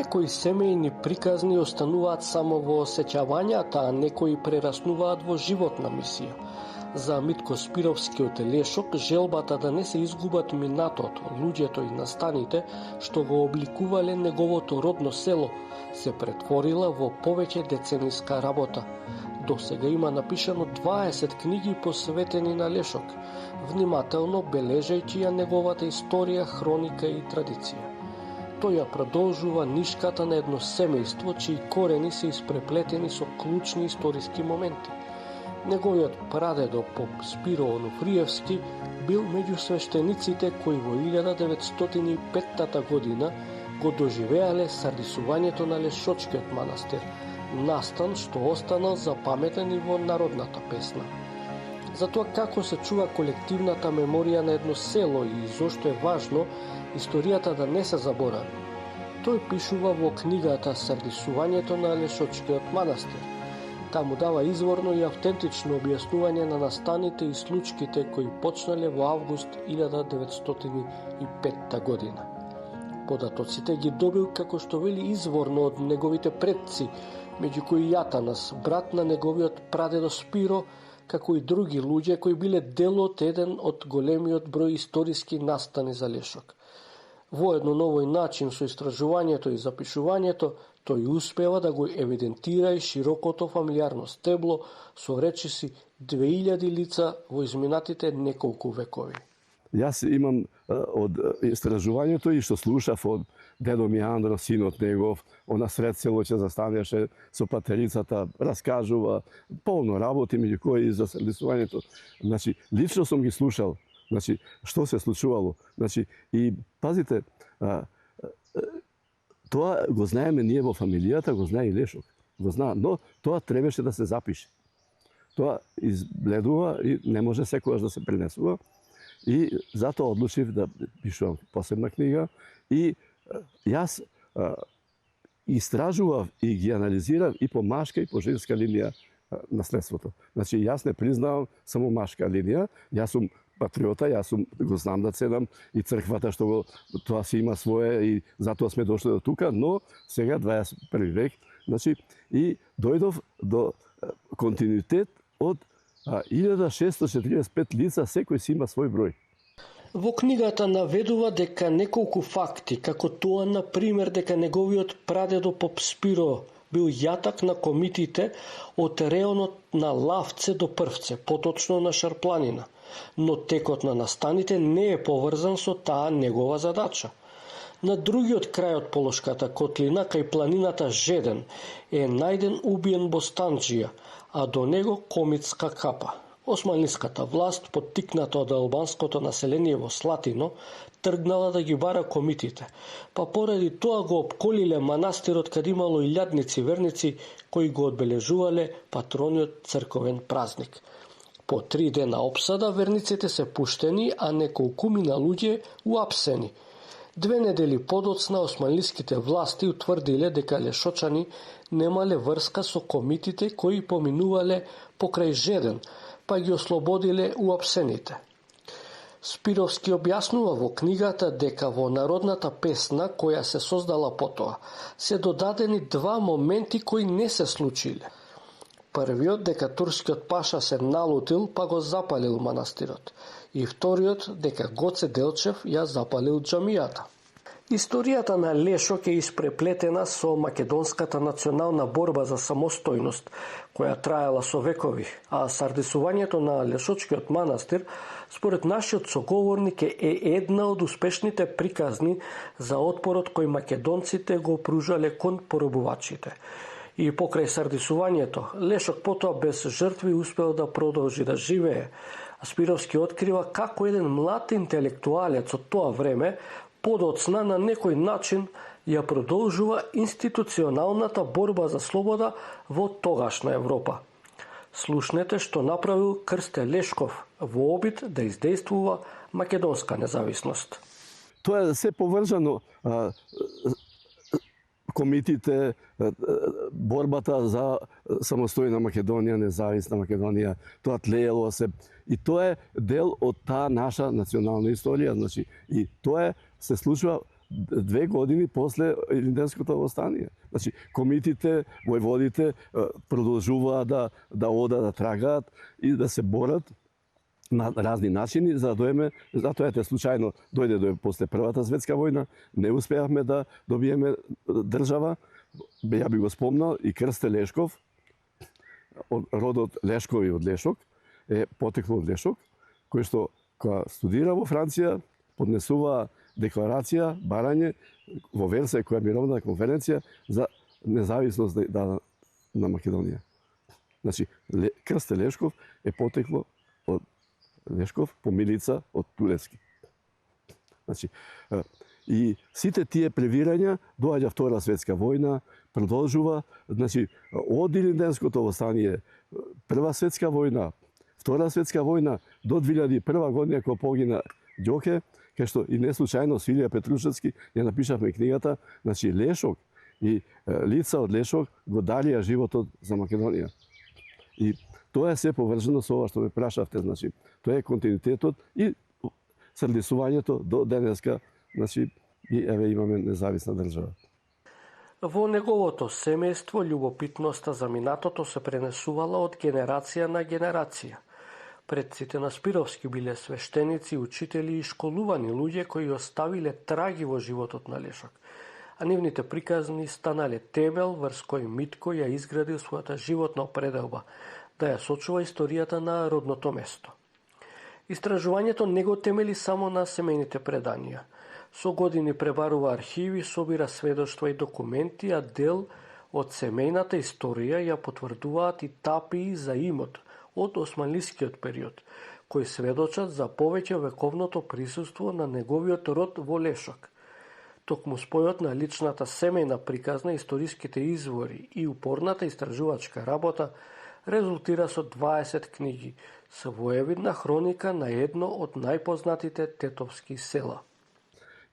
Некои семејни приказни остануваат само во сеќавањата, а некои прераснуваат во животна мисија. За Митко Спировскиот Лешок, желбата да не се изгубат минатото, луѓето и настаните што го обликувале неговото родно село, се претворила во повеќе децениска работа. До сега има напишано 20 книги посветени на Лешок, внимателно бележејќи ја неговата историја, хроника и традиција. Тој ја продолжува нишката на едно семејство чии корени се испреплетени со клучни историски моменти. Неговиот прадедо поп Спиро Онуфриевски бил меѓу свештениците кои во 1905 година го доживеале сардисувањето на Лешочкиот манастир, настан што останал запаметен и во народната песна. За тоа како се чува колективната меморија на едно село и зошто е важно историјата да не се заборави. Тој пишува во книгата Сардисувањето на Лешочкиот манастир. Таму дава изворно и автентично објаснување на настаните и случките кои почнале во август 1905 година. Податоците ги добил, како што вели, изворно од неговите предци, меѓу кои Јатанас, брат на неговиот прадедо Спиро, како и други луѓе кои биле дел од еден од големиот број историски настани за Лешок. Воедно на овој начин со истражувањето и запишувањето, тој успева да го евидентира и широкото фамилиарно стебло со речиси 2000 лица во изминатите неколку векови. Јас имам од истражувањето и што слушав од дедо ми Андро, синот негов, она сред село ќе застанеше со патерицата, раскажува, полно работи меѓу кои и за сардисувањето. Значи, лично сум ги слушал, значи, што се случувало. Значи, и пазите, тоа го знаеме ние во фамилијата, го знае и Лешок. Го знае, но тоа требаше да се запише. Тоа избледува и не може секогаш да се пренесува. И затоа одлучив да пишувам посебна книга и јас истражував и ги анализирав и по машка и по женска линија наследството. Значи, јас не признавам само машка линија, јас сум патриота, јас го знам да ценам и црквата што тоа си има свое и затоа сме дошли до тука, но сега 21 век, значи, и дојдов до континуитет од 1645 лица, секој си има свој број. Во книгата наведува дека неколку факти, како тоа, на пример, дека неговиот прадедо поп Спиро бил јатак на комитите од реонот на Лавце до Првце, поточно на Шарпланина, но текот на настаните не е поврзан со таа негова задача. На другиот крај од Полошката котлина, кај планината Жеден, е најден убиен Бостанџија, а до него Комитска капа. Османлиската власт, поттикната од албанското население во Слатино, тргнала да ги бара комитите, па поради тоа го обколиле манастирот каде имало илјадници верници кои го одбележувале патрониот црковен празник. По 3 дена опсада верниците се пуштени, а неколкумина луѓе уапсени. 2 недели подоцна османлиските власти утврдиле дека лешочани немале врска со комитите кои поминувале покрај Жеден, па ги ослободиле уапсените. Спировски објаснува во книгата дека во народната песна, која се создала потоа, се додадени 2 моменти кои не се случиле. Првиот дека турскиот паша се налутил па го запалил манастирот, и вториот дека Гоце Делчев ја запалил џамијата. Историјата на Лешок е испреплетена со македонската национална борба за самостојност, која траела со векови, а сардисувањето на Лешочкиот манастир, според нашиот соговорник, е една од успешните приказни за отпорот кој македонците го пружале кон поробувачите. И покрај сардисувањето, Лешок потоа без жртви успел да продолжи да живее. А Спировски открива како еден млад интелектуалец од тоа време подоцна на некој начин ја продолжува институционалната борба за слобода во тогашна Европа. Слушнете што направил Крсте Лешков во обид да издействува македонска независност. Тоа е се поврзано, комитите, борбата за самостојна Македонија, независна Македонија, тоа тлеело се. И тоа е дел од таа наша национална историја, значи, и тоа се случува 2 години после Илинденското восстание. Значи, комитите, војводите продолжуваат да одат, да трагаат и да се борат на разни начини, за да доеме, затоа ете случајно дојде после Првата светска војна, не успеавме да добиеме држава. Ја би го спомнал и Крсте Лешков, од родот Лешкови од Лешок, е потекло од Лешок, кој што кога студира во Франција, поднесува декларација, барање во Версај, која мировна конференција за независност на Македонија. Значи, Крсте Лешков е потекло од Лешков по милица од турецки. Значи, и сите тие превирања, доаѓа Втора светска војна, продолжува, значи, од Илинденското восстание, Прва светска војна, Втора светска војна, до 2001 година кога погина Ѓоке, кај што и не случајно Свилија Петрушевски ја напишавме книгата, значи Лешок и лица од Лешок го дарија животот за Македонија. И тоа е се поврзано со ова што ме прашавте, значи, тоа е континуитетот и срдисувањето до денеска, значи, и еве имаме независна држава. Во неговото семејство љубопитноста за минатото се пренесувала од генерација на генерација. Предците на Спировски биле свештеници, учители и школувани луѓе кои оставиле траги во животот на Лешок, а нивните приказни станале темел врз кој Митко ја изградил својата животна определба, да ја сочува историјата на родното место. Истражувањето не го темели само на семејните преданија. Со години пребарува архиви, собира сведоштва и документи, а дел од семејната историја ја потврдуваат и тапии за имот од османлискиот период, кои сведочат за повеќе вековното присуство на неговиот род во Лешок. Токму спојот на личната семејна приказна, историските извори и упорната истражувачка работа резултира со 20 книги, со воевидна хроника на едно од најпознатите тетовски села.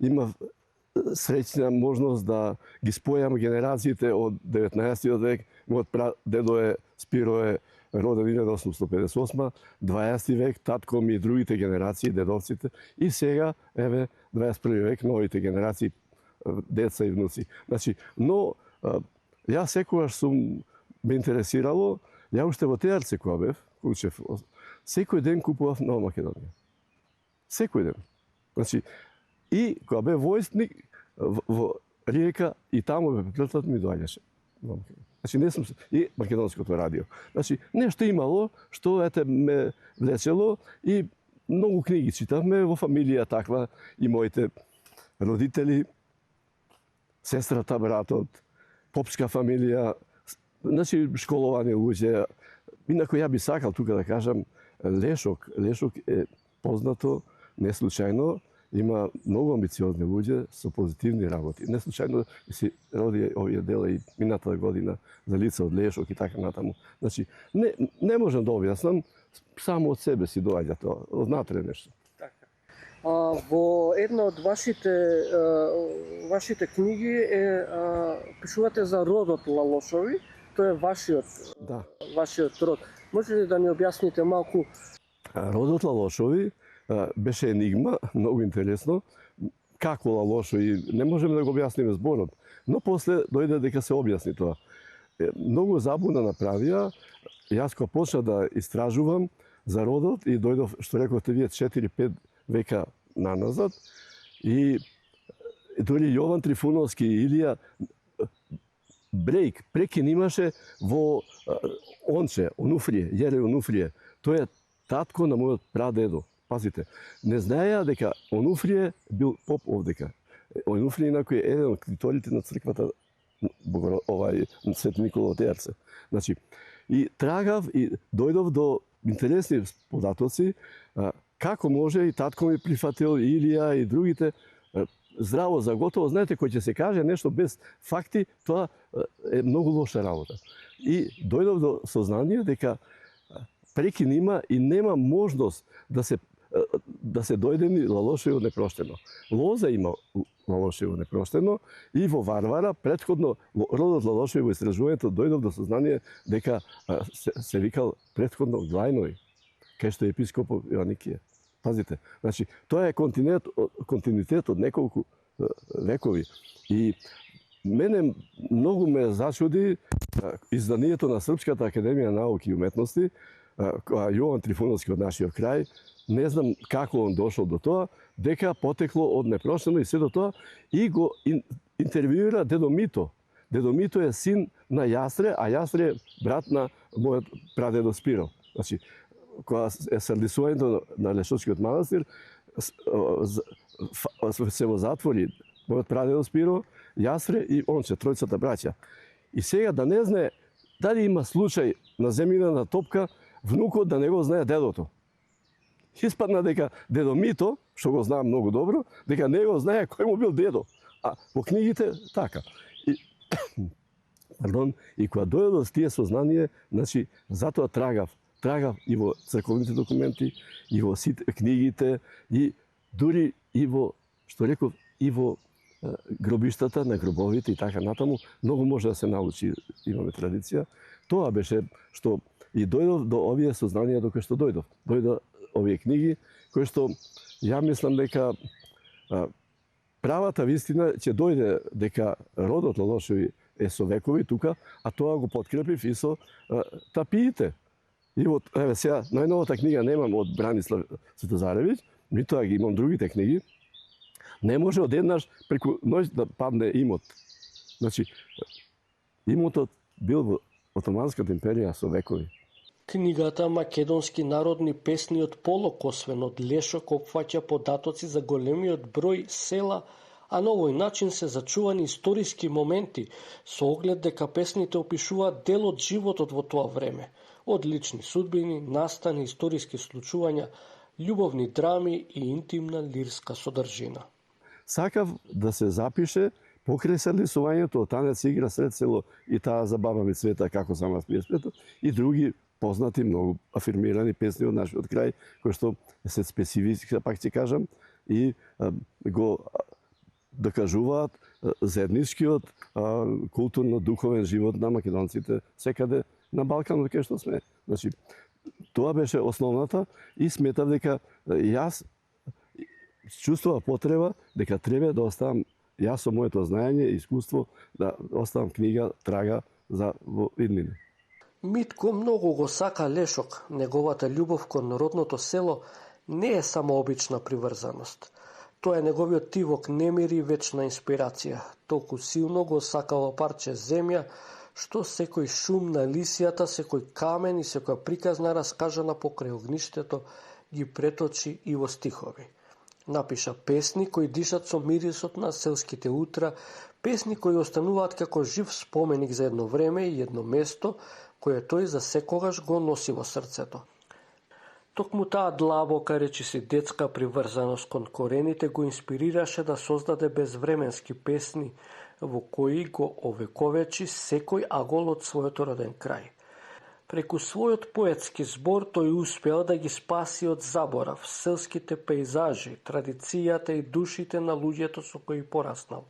Имав среќна можност да ги спојам генерациите од 19. век. Мојот прадедо е Спиро е роден 1858, 20. век, татко ми и другите генерации, дедовците, и сега, еве, 21. век, новите генерации, деца и внуци. Значи, но ја секогаш сум ме интересирало, ја уште во Теарце кога бев, учев, секој ден купував Нова Македонија. Секој ден. Значи, и кога бев војсник во Риека, и таму бе преплетат ми доаѓаше. Значи, не сум и македонското радио. Значи, нешто имало што ете ме влечело и многу книги читавме во фамилија таква, и моите родители, сестрата, братот, попска фамилија, значи школовани луѓе. Инако ја би сакал тука да кажам, Лешок е познато, не случајно, има многу амбициозни луѓе со позитивни работи. Не случајно си роди овие дела и минатата година за лица од Лешок и така натаму. Значи, не можам да објаснам, само од себе си доаѓа тоа, однатре нешто. Во една од вашите книги пишувате за родот Лалошови, тоа е вашиот род. Може ли да ни објасните малку? Родот Лалошови беше енигма, многу интересно. Како Лалошови, не можеме да го објасниме зборот, но после дојде дека се објасни тоа. Многу забуна направија, јас кога почна да истражувам за родот и дојдов, што рековте вие, 4-5 века наназад, и дори Јован Трифуновски и Илија прекин имаше во Онуфрие, Јере Онуфрие. Тој е татко на мојот прадедо. Пазите, не знаеа дека Онуфрие бил поп овдека. Онуфрие инако е еден од криторите на црквата Свети Никола од Теарце. Значи, и трагав и дојдов до интересни податоци, како може и татко ми прифатил, Илија и другите, здраво за готово. Знаете, кој ќе се каже нешто без факти, тоа е многу лоша работа. И дојдов до сознание дека прекин има и нема можност да се дојдени Лалошево непроштено. Лоза има Лалошево непроштено и во Варвара, предходно родот Лалошево истражувањето дојдов до сознание дека се викал предходно Глајној, кај што е епископот Јоаникија. Пазите, значи, тоа е континуитет од неколку векови. И мене многу ме зачуди изданието на Српската академија науки и уметности, Јован Трифуновски од нашиот крај, не знам како он дошол до тоа, дека потекло од непрошено и се до тоа, и го интервјуира Дедо Мито. Дедо Мито е син на Јастре, а Јастре е брат на мојот прадедо Спиро. Значи, кога е срдисувањето на Лешочкиот манастир, се во затвори мојот прадедо Спиро, Јастре и онче, тројцата браќа. И сега да не знае дали има случај на земјина топка, внукот да не го знае дедото. Испадна дека Дедо Мито, што го знам многу добро, дека не го знае кој му бил дедо. А во книгите така. И кога дојде до тие сознание, значи затоа трагав и во црковните документи, и во сите книгите, и дури и во, што реков, и во гробиштата на гробовите и така натаму, многу може да се научи, имаме традиција. Тоа беше што и дојдов до овие сознанија до кои што дојдов. Дојдов овие книги, кои што ја мислам дека правата вистина ќе дојде дека родот Лолошеви е со векови тука, а тоа го подкрепив и со тапиите. И вот, еве сега, најновата книга немам од Бранислав Светозаревиќ, нитоа ги имам другите книги. Не може одеднаш преку ноќ да падне имот. Значи, имотот бил во Отоманската империја со векови. Книгата Македонски народни песни од Полокосвен од Лешок опфаќа податоци за големиот број села, а на овој начин се зачувани историски моменти со оглед дека песните опишуваат дел од животот во тоа време, од лични судбини, настани, историски случувања, љубовни драми и интимна лирска содржина. Сакав да се запише покрај срдисувањето од Танец игра сред село и таа за баба ми Цвета како сама спие спето и други познати многу афирмирани песни од нашиот крај кои што се специфички, пак ќе кажам, и го докажуваат заедничкиот културно-духовен живот на македонците секаде на Балканот кај што сме. Значи, тоа беше основната и сметав дека јас чувствував потреба дека треба да оставам јас со моето знаење и искуство да оставам книга трага за во иднина. Митко многу го сака Лешок. Неговата љубов кон родното село не е само обична приврзаност. Тоа е неговиот тивок немир и вечна инспирација. Толку силно го сакава парче земја, што секој шум на лисијата, секој камен и секоја приказна раскажана покрај огништето ги преточи и во стихови. Напиша песни кои дишат со мирисот на селските утра, песни кои остануваат како жив споменик за едно време и едно место, кое тој за секогаш го носи во срцето. Токму таа длабока, речиси детска приврзаност кон корените го инспирираше да создаде безвременски песни, во кои го овековечи секој агол од својот роден крај. Преку својот поетски збор тој успеал да ги спаси од заборав селските пејзажи, традицијата и душите на луѓето со кои пораснал,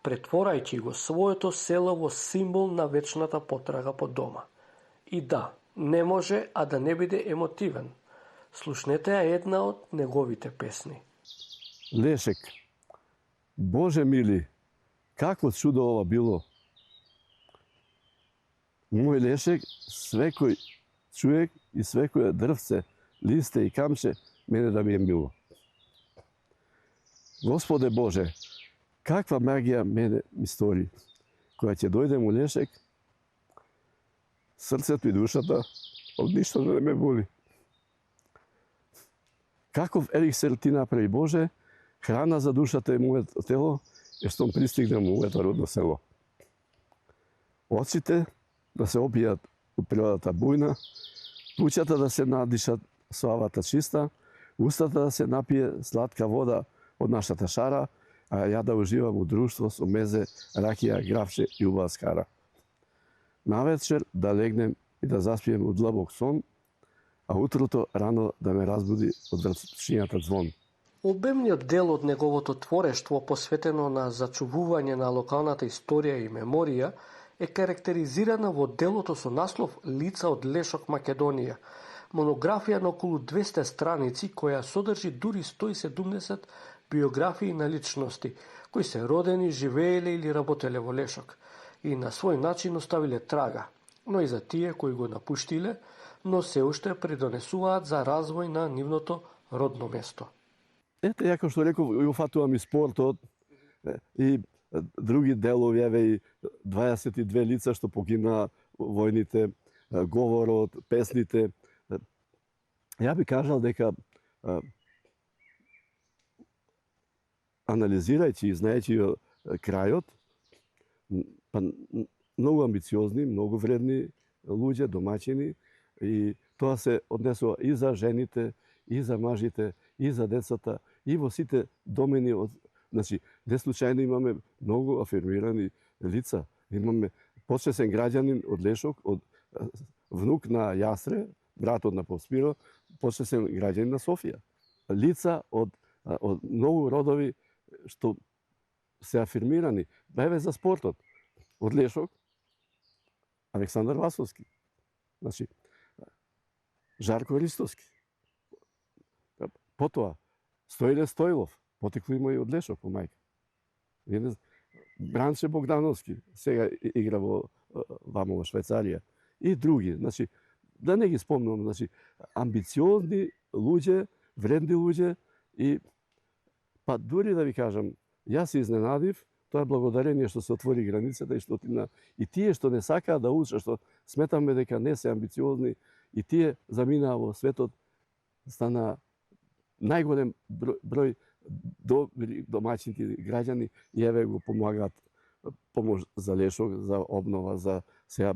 претворајќи го своето село во символ на вечната потрага по дома. И да, не може а да не биде емотивен. Слушнете ја една од неговите песни. Лешек, Боже мили, какво чудо ова било. Мој Лешек, свекој човек и свекој дрвце, листе и камче, мене да ми е мило. Господе Боже, каква магија мене ми стори. Кога ќе дојдем у Лешек, срцето и душата од ништо да не ме боли. Каков еликсер ти направи, Боже, храна за душата и моето тело, е штом пристигнем у моето родно село. Очите да се опијат у природата бујна, плуќата да се надишат со авата чиста, устата да се напие сладка вода од нашата шара, а ја да уживам у друштво со мезе, ракија, гравче и убава скара. Навечер да легнем и да заспием у длабок сон, а утрото рано да ме разбуди од вртшињата звон. Обемниот дел од неговото творештво посветено на зачувување на локалната историја и меморија е карактеризирана во делото со наслов Лица од Лешок Македонија, монографија на околу 200 страници која содржи дури 170 биографии на личности кои се родени, живееле или работеле во Лешок и на свој начин оставиле трага, но и за тие кои го напуштиле, но се уште придонесуваат за развој на нивното родно место. Ете, ја како што реков, ја фатувам и спортот и други делови, еве и 22 лица што погина војните, говорот, песните. Ја би кажал дека анализирајќи и знаејќи крајот, па многу амбициозни, многу вредни луѓе, домаќини, и тоа се однесува и за жените, и за мажите, и за децата, и во сите домени. Значи, не случајно имаме многу афирмирани лица. Имаме почесен граѓанин од Лешок, од внук на Јастре, братот на Попспиро, почесен граѓанин на Софија. Лица од многу родови што се афирмирани. Еве за спортот. Од Лешок, Александар Васовски. Значи, Жарко Ристовски. Потоа, Стоиле Стоилов, потекло има и од Лешок по мајка. Бранче Богдановски, сега игра во Швајцарија. И други, значи, да не ги спомнам, значи, амбициозни луѓе, вредни луѓе, и па дури да ви кажам, јас се изненадив, тоа е благодарение што се отвори границата и тие што не сакаат да учат, што сметаме дека не се амбициозни, и тие заминаа во светот, стана најголем број добри домаќини граѓани и еве го помагаат помош за Лешок, за обнова, за сега,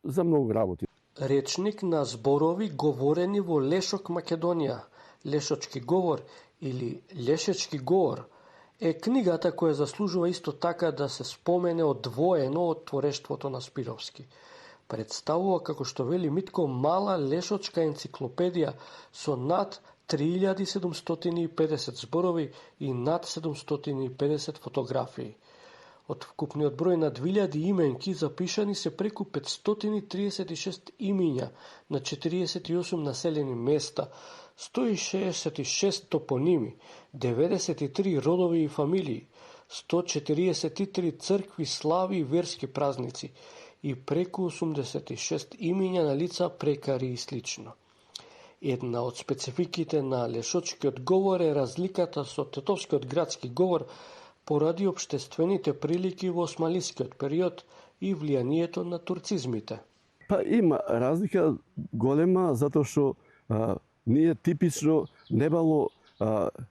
за многу работи. Речник на зборови говорени во Лешок, Македонија, Лешочки говор или Лешечки говор, е книгата која заслужува исто така да се спомене одвоено од творештвото на Спировски. Представува, како што вели Митко, мала лешочка енциклопедија со над 3750 зборови и над 750 фотографии. Од вкупниот број на 2000 именки запишани се преку 536 имиња на 48 населени места, 166 топоними, 93 родови и фамилии, 143 цркви, слави и верски празници и преку 86 имиња на лица, прекари и слично. Една од спецификите на Лешочкиот говор е разликата со Тетовскиот градски говор поради општествените прилики во османлискиот период и влијанието на турцизмите. Па има разлика голема, затоа што ние типично немало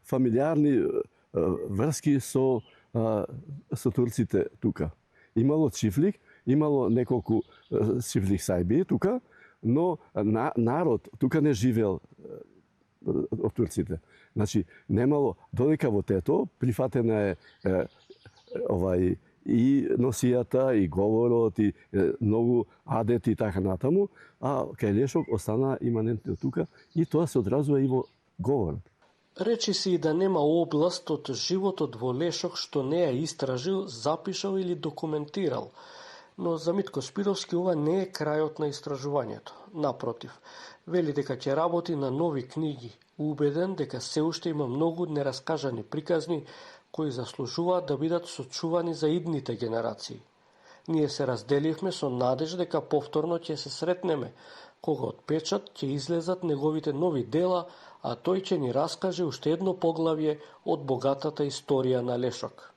фамилиарни врски со турците тука. Имало чифлик, имало неколку чифлик сајби тука, но народ тука не живеел од турците. Значи, немало, додека во Тето прифатена е и носијата, и говорот, и многу адети и така натаму, а кај Лешок остана иманентно тука и тоа се одразува и во говорот. Речи се и да нема област од животот во Лешок што не ја истражил, запишал или документирал. Но за Митко Спировски ова не е крајот на истражувањето. Напротив, вели дека ќе работи на нови книги, убеден дека се уште има многу нераскажани приказни кои заслужуваат да бидат сочувани за идните генерации. Ние се разделивме со надеж дека повторно ќе се сретнеме, кога од печат ќе излезат неговите нови дела, а тој ќе ни раскаже уште едно поглавје од богатата историја на Лешок.